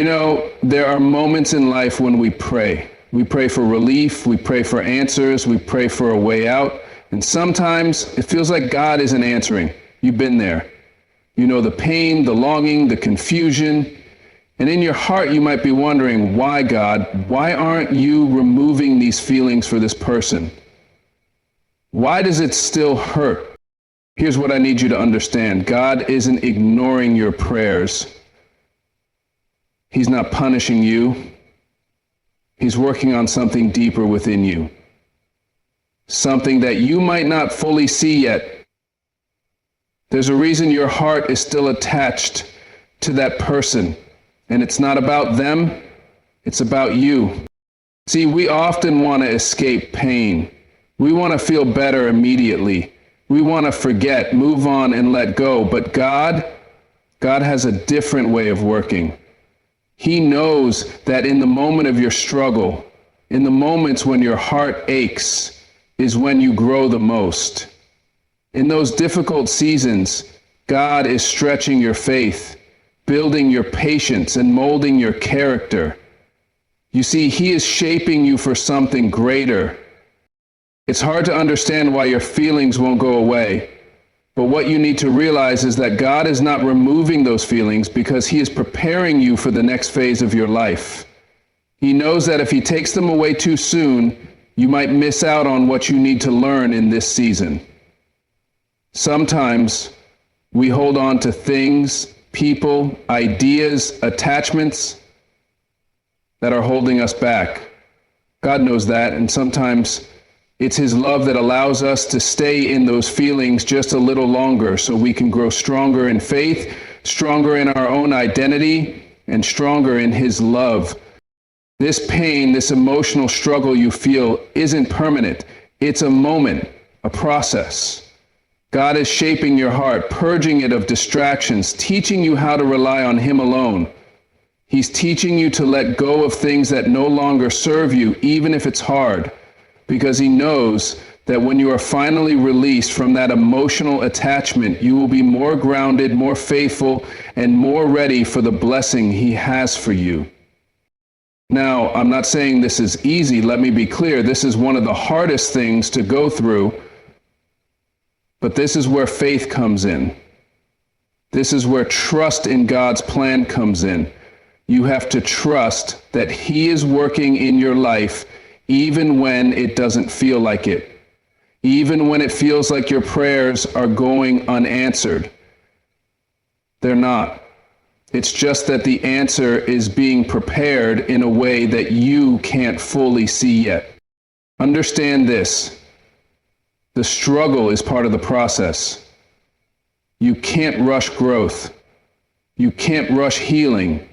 You know, there are moments in life when we pray. We pray for relief, we pray for answers, we pray for a way out. And sometimes it feels like God isn't answering. You've been there. You know the pain, the longing, the confusion. And in your heart, you might be wondering, why, God? Why aren't you removing these feelings for this person? Why does it still hurt? Here's what I need you to understand. God isn't ignoring your prayers. He's not punishing you. He's working on something deeper within you. Something that you might not fully see yet. There's a reason your heart is still attached to that person. And it's not about them, it's about you. See, we often want to escape pain. We want to feel better immediately. We want to forget, move on, and let go. But God has a different way of working. He knows that in the moment of your struggle, in the moments when your heart aches, is when you grow the most. In those difficult seasons, God is stretching your faith, building your patience, and molding your character. You see, He is shaping you for something greater. It's hard to understand why your feelings won't go away. But what you need to realize is that God is not removing those feelings because He is preparing you for the next phase of your life. He knows that if He takes them away too soon, you might miss out on what you need to learn in this season. Sometimes we hold on to things, people, ideas, attachments that are holding us back. God knows that, and sometimes it's His love that allows us to stay in those feelings just a little longer so we can grow stronger in faith, stronger in our own identity, and stronger in His love. This pain, this emotional struggle you feel isn't permanent. It's a moment, a process. God is shaping your heart, purging it of distractions, teaching you how to rely on Him alone. He's teaching you to let go of things that no longer serve you, even if it's hard. Because He knows that when you are finally released from that emotional attachment, you will be more grounded, more faithful, and more ready for the blessing He has for you. Now, I'm not saying this is easy. Let me be clear. This is one of the hardest things to go through. But this is where faith comes in. This is where trust in God's plan comes in. You have to trust that He is working in your life even when it doesn't feel like it, even when it feels like your prayers are going unanswered. They're not. It's just that the answer is being prepared in a way that you can't fully see yet. Understand this. The struggle is part of the process. You can't rush growth. You can't rush healing.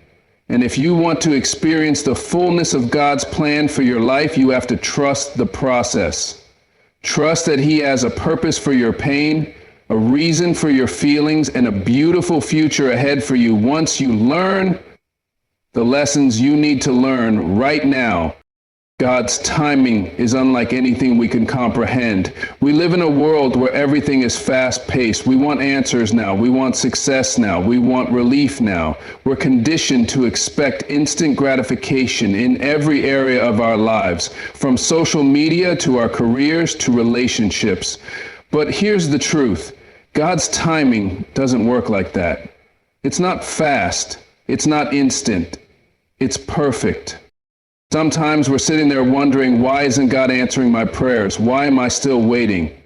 And if you want to experience the fullness of God's plan for your life, you have to trust the process. Trust that He has a purpose for your pain, a reason for your feelings, and a beautiful future ahead for you once you learn the lessons you need to learn right now. God's timing is unlike anything we can comprehend. We live in a world where everything is fast-paced. We want answers now. We want success now. We want relief now. We're conditioned to expect instant gratification in every area of our lives, from social media to our careers to relationships. But here's the truth. God's timing doesn't work like that. It's not fast. It's not instant. It's perfect. Sometimes we're sitting there wondering, why isn't God answering my prayers? Why am I still waiting?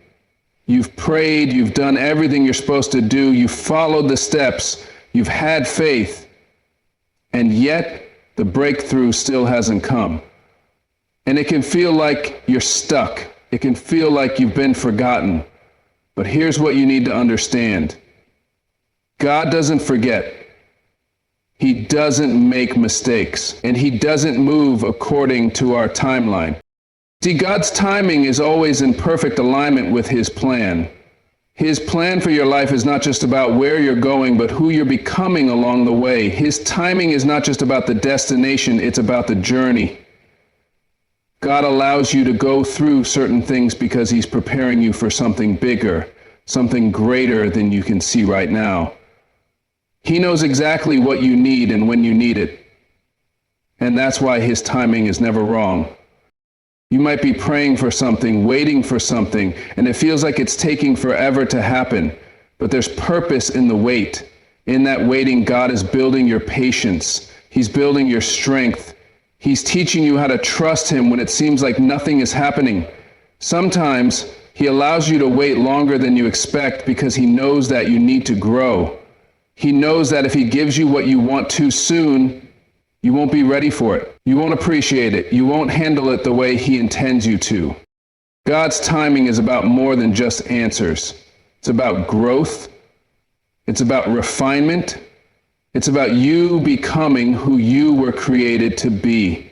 You've prayed, you've done everything you're supposed to do, you've followed the steps, you've had faith, and yet the breakthrough still hasn't come. And it can feel like you're stuck. It can feel like you've been forgotten. But here's what you need to understand. God doesn't forget. He doesn't make mistakes, and He doesn't move according to our timeline. See, God's timing is always in perfect alignment with His plan. His plan for your life is not just about where you're going, but who you're becoming along the way. His timing is not just about the destination, it's about the journey. God allows you to go through certain things because He's preparing you for something bigger, something greater than you can see right now. He knows exactly what you need and when you need it. And that's why his timing is never wrong. You might be praying for something, waiting for something, and it feels like it's taking forever to happen. But there's purpose in the wait. In that waiting, God is building your patience. He's building your strength. He's teaching you how to trust him when it seems like nothing is happening. Sometimes he allows you to wait longer than you expect because he knows that you need to grow. He knows that if he gives you what you want too soon, you won't be ready for it. You won't appreciate it. You won't handle it the way he intends you to. God's timing is about more than just answers. It's about growth. It's about refinement. It's about you becoming who you were created to be.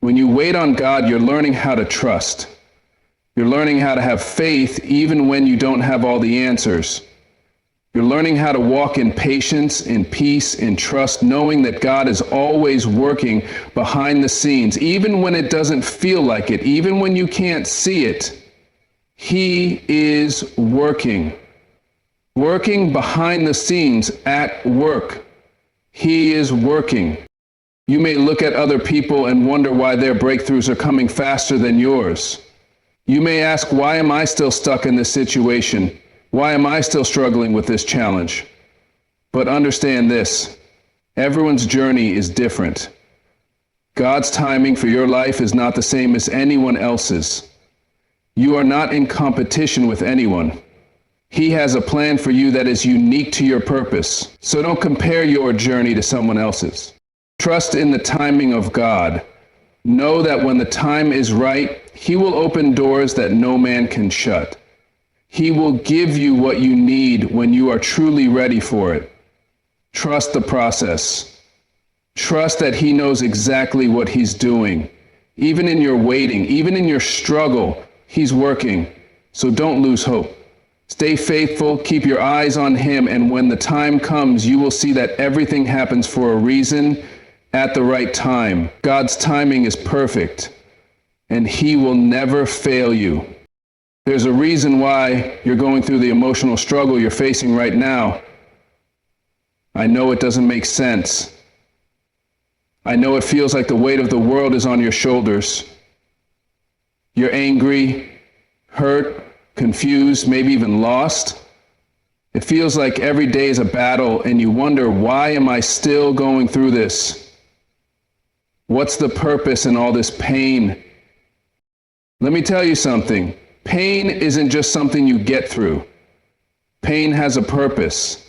When you wait on God, you're learning how to trust. You're learning how to have faith even when you don't have all the answers. You're learning how to walk in patience, in peace, in trust, knowing that God is always working behind the scenes, even when it doesn't feel like it, even when you can't see it. He is working behind the scenes at work. He is working. You may look at other people and wonder why their breakthroughs are coming faster than yours. You may ask, why am I still stuck in this situation? Why am I still struggling with this challenge? But understand this, everyone's journey is different. God's timing for your life is not the same as anyone else's. You are not in competition with anyone. He has a plan for you that is unique to your purpose. So don't compare your journey to someone else's. Trust in the timing of God. Know that when the time is right, he will open doors that no man can shut. He will give you what you need when you are truly ready for it. Trust the process. Trust that he knows exactly what he's doing. Even in your waiting, even in your struggle, he's working. So don't lose hope. Stay faithful, keep your eyes on him, and when the time comes, you will see that everything happens for a reason at the right time. God's timing is perfect, and he will never fail you. There's a reason why you're going through the emotional struggle you're facing right now. I know it doesn't make sense. I know it feels like the weight of the world is on your shoulders. You're angry, hurt, confused, maybe even lost. It feels like every day is a battle and you wonder, why am I still going through this? What's the purpose in all this pain? Let me tell you something. Pain isn't just something you get through. Pain has a purpose.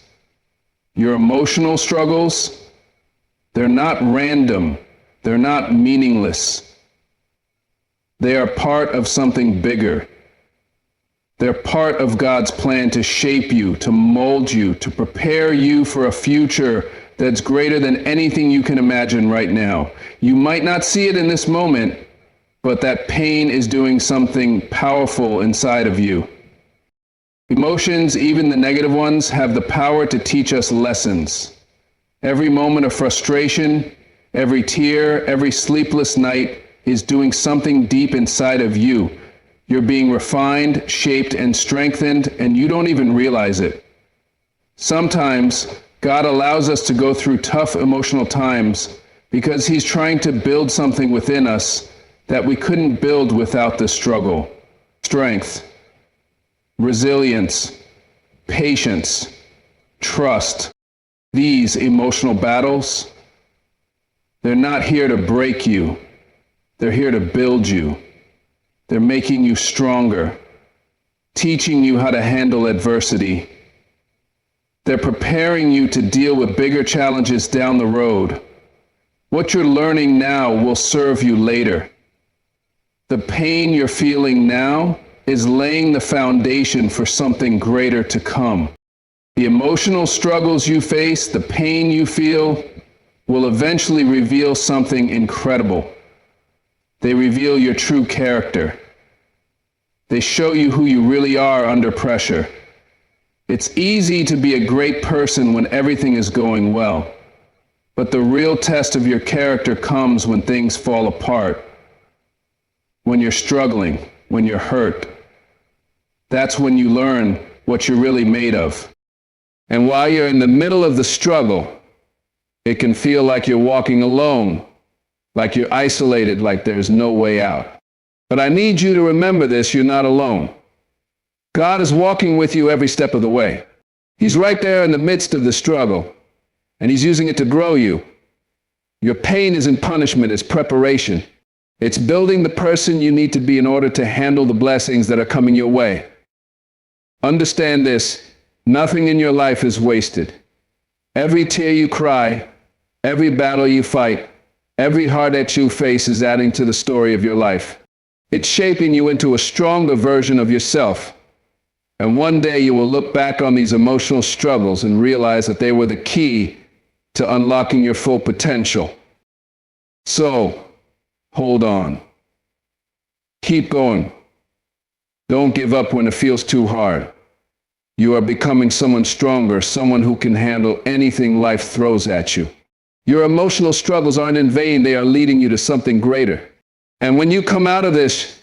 Your emotional struggles, they're not random. They're not meaningless. They are part of something bigger. They're part of God's plan to shape you, to mold you, to prepare you for a future that's greater than anything you can imagine right now. You might not see it in this moment, but that pain is doing something powerful inside of you. Emotions, even the negative ones, have the power to teach us lessons. Every moment of frustration, every tear, every sleepless night is doing something deep inside of you. You're being refined, shaped, and strengthened, and you don't even realize it. Sometimes God allows us to go through tough emotional times because he's trying to build something within us that we couldn't build without the struggle. Strength, resilience, patience, trust. These emotional battles, they're not here to break you. They're here to build you. They're making you stronger, teaching you how to handle adversity. They're preparing you to deal with bigger challenges down the road. What you're learning now will serve you later. The pain you're feeling now is laying the foundation for something greater to come. The emotional struggles you face, the pain you feel, will eventually reveal something incredible. They reveal your true character. They show you who you really are under pressure. It's easy to be a great person when everything is going well, but the real test of your character comes when things fall apart, when you're struggling, when you're hurt. That's when you learn what you're really made of. And while you're in the middle of the struggle, it can feel like you're walking alone. like you're isolated, like there's no way out. But I need you to remember this, you're not alone. God is walking with you every step of the way. He's right there in the midst of the struggle, and he's using it to grow you. Your pain isn't punishment, it's preparation. It's building the person you need to be in order to handle the blessings that are coming your way. Understand this, nothing in your life is wasted. Every tear you cry, every battle you fight, every heartache you face is adding to the story of your life. It's shaping you into a stronger version of yourself. And one day you will look back on these emotional struggles and realize that they were the key to unlocking your full potential. So, hold on. Keep going. Don't give up when it feels too hard. You are becoming someone stronger, someone who can handle anything life throws at you. Your emotional struggles aren't in vain, they are leading you to something greater. And when you come out of this,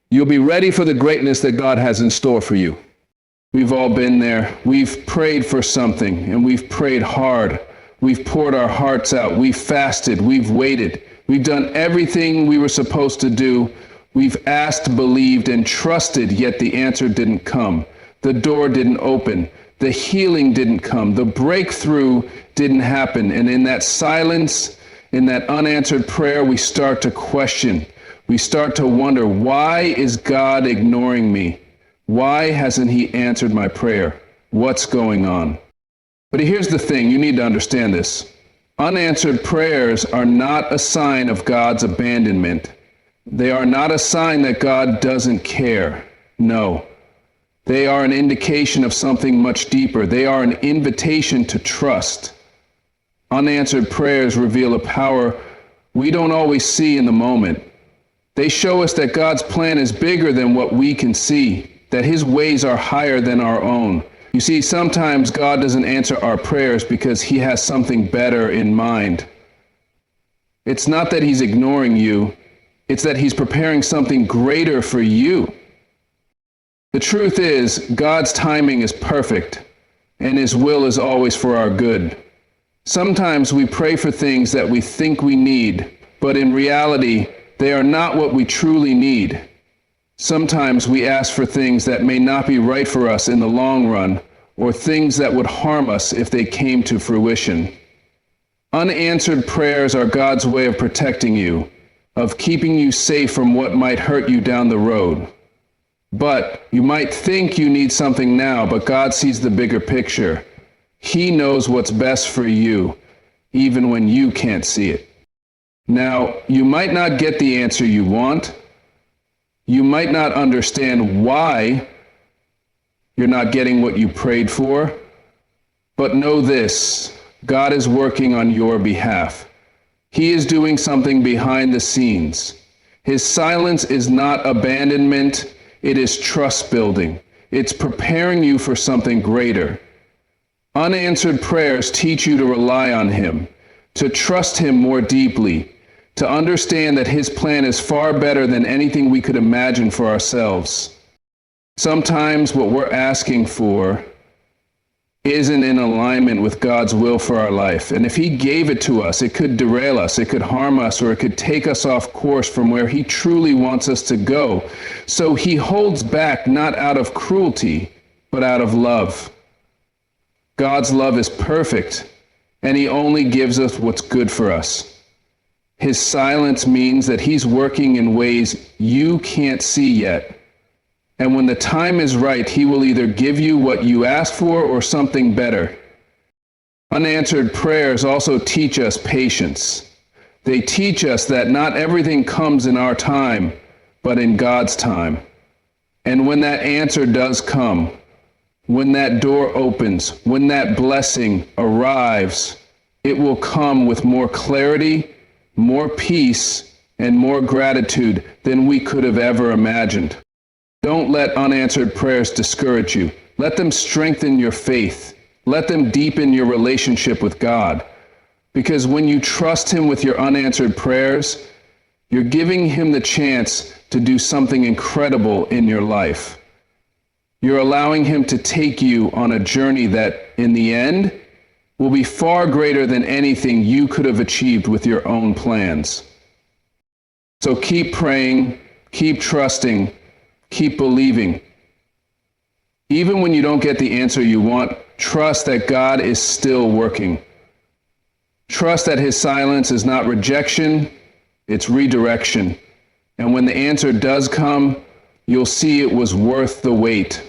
you'll be ready for the greatness that God has in store for you. We've all been there. We've prayed for something, and we've prayed hard. We've poured our hearts out. We've fasted. We've waited. We've done everything we were supposed to do. We've asked, believed, and trusted, yet the answer didn't come. The door didn't open. The healing didn't come. The breakthrough didn't happen. And in that silence, in that unanswered prayer, we start to question. We start to wonder, why is God ignoring me? Why hasn't he answered my prayer? What's going on? But here's the thing, you need to understand this. Unanswered prayers are not a sign of God's abandonment. They are not a sign that God doesn't care. No. They are an indication of something much deeper. They are an invitation to trust. Unanswered prayers reveal a power we don't always see in the moment. They show us that God's plan is bigger than what we can see, that his ways are higher than our own. You see, sometimes God doesn't answer our prayers because he has something better in mind. It's not that he's ignoring you, it's that he's preparing something greater for you. The truth is, God's timing is perfect, and his will is always for our good. Sometimes we pray for things that we think we need, but in reality, they are not what we truly need. Sometimes we ask for things that may not be right for us in the long run, or things that would harm us if they came to fruition. Unanswered prayers are God's way of protecting you, of keeping you safe from what might hurt you down the road. But you might think you need something now, but God sees the bigger picture. He knows what's best for you, even when you can't see it. Now, you might not get the answer you want. You might not understand why you're not getting what you prayed for, but know this, God is working on your behalf. He is doing something behind the scenes. His silence is not abandonment, it is trust building. It's preparing you for something greater. Unanswered prayers teach you to rely on him, to trust him more deeply, to understand that his plan is far better than anything we could imagine for ourselves. Sometimes what we're asking for isn't in alignment with God's will for our life. And if he gave it to us, it could derail us, it could harm us, or it could take us off course from where he truly wants us to go. So he holds back not out of cruelty, but out of love. God's love is perfect, and he only gives us what's good for us. His silence means that he's working in ways you can't see yet. And when the time is right, he will either give you what you asked for or something better. Unanswered prayers also teach us patience. They teach us that not everything comes in our time, but in God's time. And when that answer does come, when that door opens, when that blessing arrives, it will come with more clarity, more peace, and more gratitude than we could have ever imagined. Don't let unanswered prayers discourage you. Let them strengthen your faith. Let them deepen your relationship with God. Because when you trust him with your unanswered prayers, you're giving him the chance to do something incredible in your life. You're allowing him to take you on a journey that, in the end, will be far greater than anything you could have achieved with your own plans. So keep praying, keep trusting, keep believing. Even when you don't get the answer you want, trust that God is still working. Trust that his silence is not rejection, it's redirection. And when the answer does come, you'll see it was worth the wait.